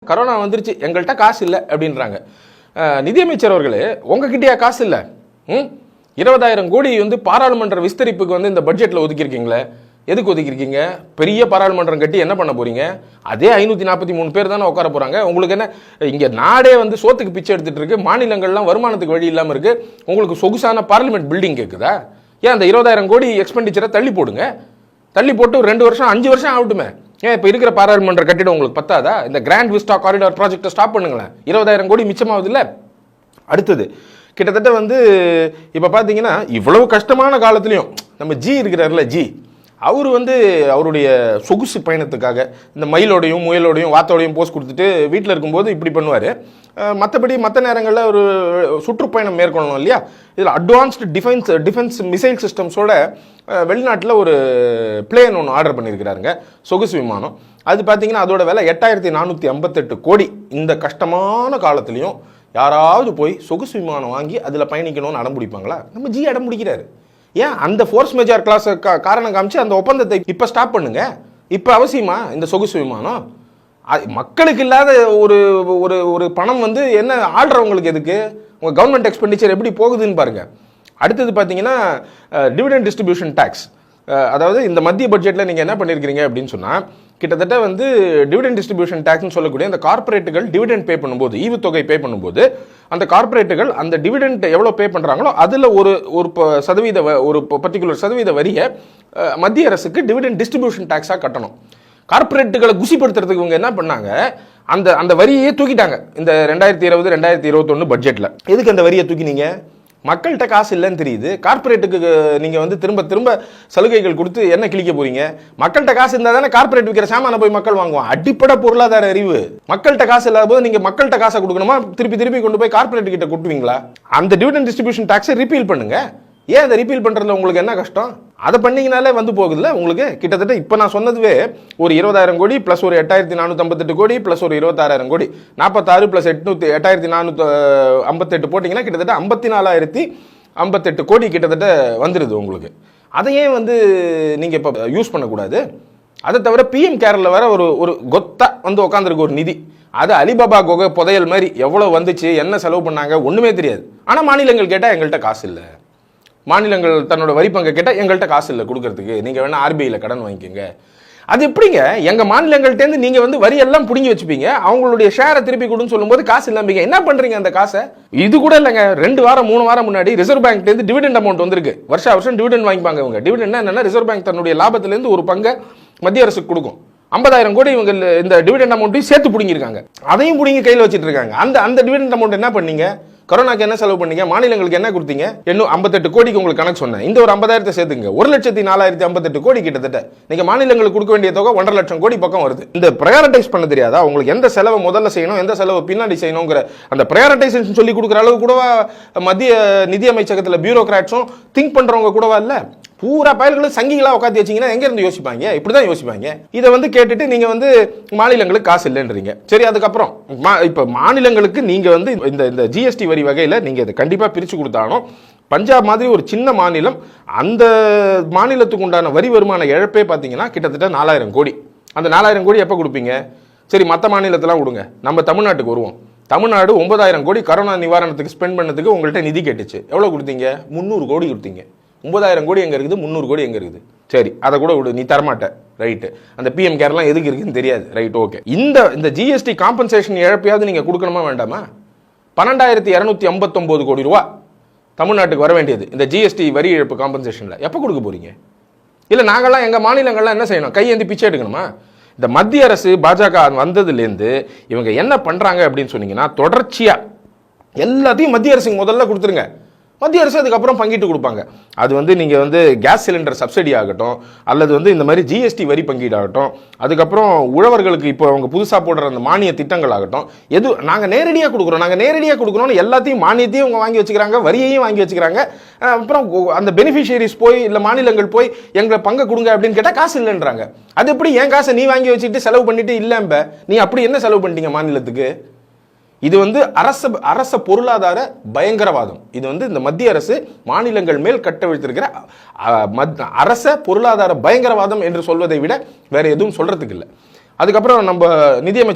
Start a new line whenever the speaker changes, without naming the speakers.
Corona வந்துருச்சு, எங்கள்கிட்ட காசு இல்லை அப்படின்றாங்க. நிதியமைச்சர் அவர்களே, உங்ககிட்டயா காசு இல்லை? 20,000 கோடி வந்து பாராளுமன்ற விஸ்தரிப்புக்கு வந்து இந்த பட்ஜெட்டில் ஒதுக்கியிருக்கீங்களே, எதுக்கு ஒதுக்கிருக்கீங்க? பெரிய பாராளுமன்றம் கட்டி என்ன பண்ண போறீங்க? அதே 543 பேர் தானே உட்கார போறாங்க. உங்களுக்கு என்ன இங்க நாடே வந்து சோத்துக்கு பிச்சை எடுத்துட்டு இருக்கு, மாநிலங்கள்லாம் வருமானத்துக்கு வழி இல்லாம இருக்கு, உங்களுக்கு சொகுசான பார்லிமெண்ட் பில்டிங் கேக்குதா? ஏன் அந்த 20,000 கோடி எக்ஸ்பெண்டிச்சரை தள்ளி போடுங்க. தள்ளி போட்டு 2 வருஷம் 5 வருஷம் ஆகட்டுமே. ஏன் இப்போ இருக்கிற பாராளுமன்ற கட்டிடம் உங்களுக்கு பத்தாதா? இந்த கிராண்ட் விஸ்டா காரிடார் ப்ராஜெக்டை ஸ்டாப் பண்ணுங்களேன், 20,000 கோடி மிச்சமாகுது இல்லை? அடுத்தது கிட்டத்தட்ட வந்து இப்போ பார்த்தீங்கன்னா இவ்வளவு கஷ்டமான காலத்துலையும் நம்ம ஜி இருக்கிறார்ல, ஜி அவர் வந்து அவருடைய சொகுசு பயணத்துக்காக இந்த மயிலோடையும் முயலோடையும் வாத்தோடையும் போஸ்ட் கொடுத்துட்டு வீட்டில் இருக்கும்போது இப்படி பண்ணுவார். மற்றபடி மற்ற நேரங்களில் ஒரு சுற்றுப்பயணம் மேற்கொள்ளணும் இல்லையா? இதில் அட்வான்ஸ்டு டிஃபென்ஸ் மிசைல் சிஸ்டம்ஸோட வெளிநாட்டில் ஒரு பிளேன் ஒன்று ஆர்டர் பண்ணியிருக்கிறாருங்க, சொகுசு விமானம். அது பார்த்தீங்கன்னா அதோட விலை 8,458 கோடி. இந்த கஷ்டமான காலத்துலையும் யாராவது போய் சொகுசு விமானம் வாங்கி அதில் பயணிக்கணும்னு அடம் பிடிப்பாங்களா? நம்ம ஜி அடம் பிடிக்கிறாரு. ஏன் அந்த ஃபோர்ஸ் மேஜர் கிளாஸ் காரணம் காமிச்சு அந்த ஒப்பந்தத்தை இப்போ ஸ்டாப் பண்ணுங்க. இப்போ அவசியமா இந்த சொகுசு விமானம்? மக்களுக்கு இல்லாத ஒரு ஒரு ஒரு பணம் வந்து என்ன ஆள்றவங்களுக்கு எதுக்கு? உங்கள் கவர்மெண்ட் எக்ஸ்பெண்டிச்சர் எப்படி போகுதுன்னு பாருங்க. அடுத்தது பார்த்தீங்கன்னா டிவிடெண்ட் டிஸ்ட்ரிபியூஷன் டேக்ஸ். அதாவது இந்த மத்திய பட்ஜெட்டில் நீங்கள் என்ன பண்ணியிருக்கிறீங்க அப்படின்னு சொன்னால், கிட்டத்தட்ட வந்து டிவிடெண்ட் டிஸ்ட்ரிபியூஷன் டேக்ஸ்னு சொல்லக்கூடிய அந்த கார்பரேட்டுகள் டிவிடெண்ட் பே பண்ணும்போது, ஈவுத்தொகை பே பண்ணும்போது, அந்த கார்பரேட்டுகள் அந்த டிவிடெண்ட் எவ்வளோ பே பண்ணுறாங்களோ அதில் ஒரு பர்டிகுலர் சதவீத வரியை மத்திய அரசுக்கு டிவிடெண்ட் டிஸ்ட்ரிபியூஷன் டேக்ஸாக கட்டணும். கார்பரேட்டுகளை குசிப்படுத்துறதுக்கு இவங்க என்ன பண்ணாங்க, அந்த வரியே தூக்கிட்டாங்க இந்த 2020-2021 பட்ஜெட்டில். எதுக்கு அந்த வரியை தூக்கினீங்க? மக்கள்கிட்ட காசு இல்லைன்னு தெரியுது, கார்பரேட்டுக்கு நீங்கள் வந்து திரும்ப திரும்ப சலுகைகள் கொடுத்து என்ன கிழிக்க போறீங்க? மக்கள்கிட்ட காசு இருந்தால் தானே கார்பரேட் விற்கிற சாமான போய் மக்கள் வாங்குவான். அடிப்படை பொருளாதார அறிவு. மக்கள்கிட்ட காசு இல்லாத போது நீங்கள் மக்கள்கிட்ட காசை கொடுக்கணுமா, திருப்பி கொண்டு போய் கார்பரேட் கிட்ட கொடுத்துவீங்களா? அந்த டிவிடெண்ட் டிஸ்ட்ரிபியூஷன் டாக்ஸை ரிப்பீல் பண்ணுங்க. ஏன் அதை ரிப்பீல் பண்ணுறதுல உங்களுக்கு என்ன கஷ்டம்? அதை பண்ணிங்கனாலே வந்து போகுதுல்ல உங்களுக்கு. கிட்டத்தட்ட இப்போ நான் சொன்னதுவே ஒரு 20,000 கோடி ப்ளஸ் ஒரு 8,458 கோடி ப்ளஸ் ஒரு 26,000 கோடி, 46 ப்ளஸ் 8,458 போட்டிங்கன்னா கிட்டத்தட்ட 54,058 கோடி கிட்டத்தட்ட வந்துடுது உங்களுக்கு. அதையே வந்து நீங்கள் இப்போ யூஸ் பண்ணக்கூடாது. அதை தவிர பிஎம் கேரில் வர ஒரு கொத்தா வந்து உட்காந்துருக்கு ஒரு நிதி. அது அலிபாபா குகை புதையல் மாதிரி எவ்வளோ வந்துச்சு, என்ன செலவு பண்ணாங்க, ஒன்றுமே தெரியாது. ஆனால் மாநிலங்கள் கேட்டால் எங்கள்கிட்ட காசு இல்லை, மாநிலங்கள் தன்னோட வரி பங்கை கேட்டால் எங்கள்கிட்ட காசு இல்லை கொடுக்கறதுக்கு, நீங்கள் வேணால் ஆர்பிஐயில் கடன் வாங்கிக்கோங்க. அது எப்படிங்க? எங்கள் மாநிலங்கள்டேருந்து நீங்கள் வந்து வரியெல்லாம் பிடுங்கி வச்சுப்பீங்க, அவங்களுடைய ஷேரை திருப்பி கொடுன்னு சொல்லும்போது காசு இல்லாமீங்க. என்ன பண்ணுறீங்க அந்த காசை? இது கூட இல்லைங்க, 2 வாரம் 3 வாரம் முன்னாடி ரிசர்வ் பேங்க்லேருந்து டிவிடெண்ட் அமௌண்ட் வந்திருக்கு. வருஷம் டிவிடெண்ட் வாங்கிப்பாங்க இவங்க. டிவிடெண்ட் என்னன்னா, ரிசர்வ் பேங்க் தன்னுடைய லாபத்திலேருந்து ஒரு பங்கை மத்திய அரசுக்கு கொடுக்கும். 50,000 கோடி இவங்க இந்த டிவிடெண்ட் அமௌண்ட்டையும் சேர்த்து பிடிங்கிருக்காங்க. அதையும் பிடிங்கி கையில் வச்சுட்டு இருக்காங்க. அந்த டிவிடெண்ட் அமௌண்ட் என்ன பண்ணீங்க? கொரோனாக்கு என்ன செலவு பண்ணீங்க? மாநிலங்களுக்கு என்ன கொடுத்தீங்க? இன்னும் 58 கோடிக்கு உங்களுக்கு கணக்கு சொன்னேன். இந்த ஒரு 50,000 சேர்த்துங்க, 1,04,058 கோடி கிட்டத்தட்ட நீங்க மாநிலங்களுக்கு கொடுக்க வேண்டிய தொகை 1.5 லட்சம் கோடி பக்கம் வருது. இந்த ப்ரையாரிட்டைஸ் பண்ண தெரியாதா உங்களுக்கு? எந்த செலவை முதல்ல செய்யணும், எந்த செலவு பின்னாடி செய்யணுங்கிற அந்த ப்ரையாரிட்டைசேஷன் சொல்லி கொடுக்குற அளவு கூடவா மத்திய நிதி அமைச்சகத்தில் பியூரோக்ராட்ஸும் திங்க் பண்றவங்க கூடவா இல்ல? பூரா பயல்களும் சங்கிகளா உட்காந்து வச்சிங்கன்னா எங்க இருந்து யோசிப்பாங்க? இப்படிதான் யோசிப்பாங்க. இதை வந்து கேட்டுட்டு நீங்க வந்து மாநிலங்களுக்கு காசு இல்லைன்றீங்க. சரி, அதுக்கப்புறம் இப்ப மாநிலங்களுக்கு நீங்க வந்து இந்த ஜிஎஸ்டி வரி வகையில நீங்க இதை கண்டிப்பா பிரிச்சு கொடுத்தாலும், பஞ்சாப் மாதிரி ஒரு சின்ன மாநிலம், அந்த மாநிலத்துக்கு உண்டான வரி வருமான இழப்பே பார்த்தீங்கன்னா கிட்டத்தட்ட 4,000 கோடி. அந்த 4,000 கோடி எப்போ கொடுப்பீங்க? சரி, மற்ற மாநிலத்தெல்லாம் கொடுங்க, நம்ம தமிழ்நாட்டுக்கு வருவோம். தமிழ்நாடு 9,000 கோடி கரோனா நிவாரணத்துக்கு ஸ்பெண்ட் பண்ணதுக்கு உங்கள்கிட்ட நிதி கேட்டுச்சு. எவ்வளோ கொடுத்தீங்க? 300 கோடி கொடுத்தீங்க. 9,000 கோடி எங்கே இருக்குது? 300 கோடி எங்கே இருக்குது? சரி, அதை கூட விடு, நீ தரமாட்ட, ரைட்டு. அந்த பிஎம் கேர்லாம் எதுக்கு இருக்குன்னு தெரியாது, ரைட், ஓகே. இந்த ஜிஎஸ்டி காம்பன்சேஷன் இழப்பையாவது நீங்கள் கொடுக்கணுமா வேண்டாமா? 12,259 கோடி ரூபா தமிழ்நாட்டுக்கு வர வேண்டியது இந்த ஜிஎஸ்டி வரி இழப்பு காம்பன்சேஷனில் எப்போ கொடுக்க போறீங்க? இல்லை நாங்கள்லாம் எங்கள் மாநிலங்கள்லாம் என்ன செய்யணும்? கையேந்தி பிச்சை எடுக்கணுமா? இந்த மத்திய அரசு பாஜக வந்ததுலேருந்து இவங்க என்ன பண்ணுறாங்க அப்படின்னு சொன்னீங்கன்னா, தொடர்ச்சியாக எல்லாத்தையும் மத்திய அரசுக்கு முதல்ல கொடுத்துருங்க, மத்திய அரசு அதுக்கப்புறம் பங்கிட்டு கொடுப்பாங்க. அது வந்து நீங்கள் வந்து கேஸ் சிலிண்டர் சப்சிடி ஆகட்டும், அல்லது வந்து இந்த மாதிரி ஜிஎஸ்டி வரி பங்கீடு ஆகட்டும், அதுக்கப்புறம் உழவர்களுக்கு இப்போ அவங்க புதுசாக போடுற அந்த மானிய திட்டங்கள் ஆகட்டும், எது நாங்கள் நேரடியாக கொடுக்குறோம்னு எல்லாத்தையும் மானியத்தையும் அவங்க வாங்கி வச்சுக்கிறாங்க, வரியையும் வாங்கி வச்சுக்கிறாங்க. அப்புறம் அந்த பெனிஃபிஷியரிஸ் போய் இல்லை மாநிலங்கள் போய் எங்களை பங்கை கொடுங்க அப்படின்னு கேட்டால் காசு இல்லைன்றாங்க. அது எப்படி என் காசை நீ வாங்கி வச்சுட்டு செலவு பண்ணிட்டு இல்லைம்ப நீ அப்படி என்ன செலவு பண்ணிட்டீங்க மாநிலத்துக்கு? இது வந்து அரச பொருளாதார பயங்கரவாதம். இது வந்து இந்த மத்திய அரசு மாநிலங்கள் மேல் கட்டவிழ்த்திருக்கிற அரச பொருளாதார பயங்கரவாதம் என்று சொல்வதை விட வேற எதுவும் சொல்றதுக்கு இல்லை. அதுக்கப்புறம் நம்ம நிதியமைச்சர்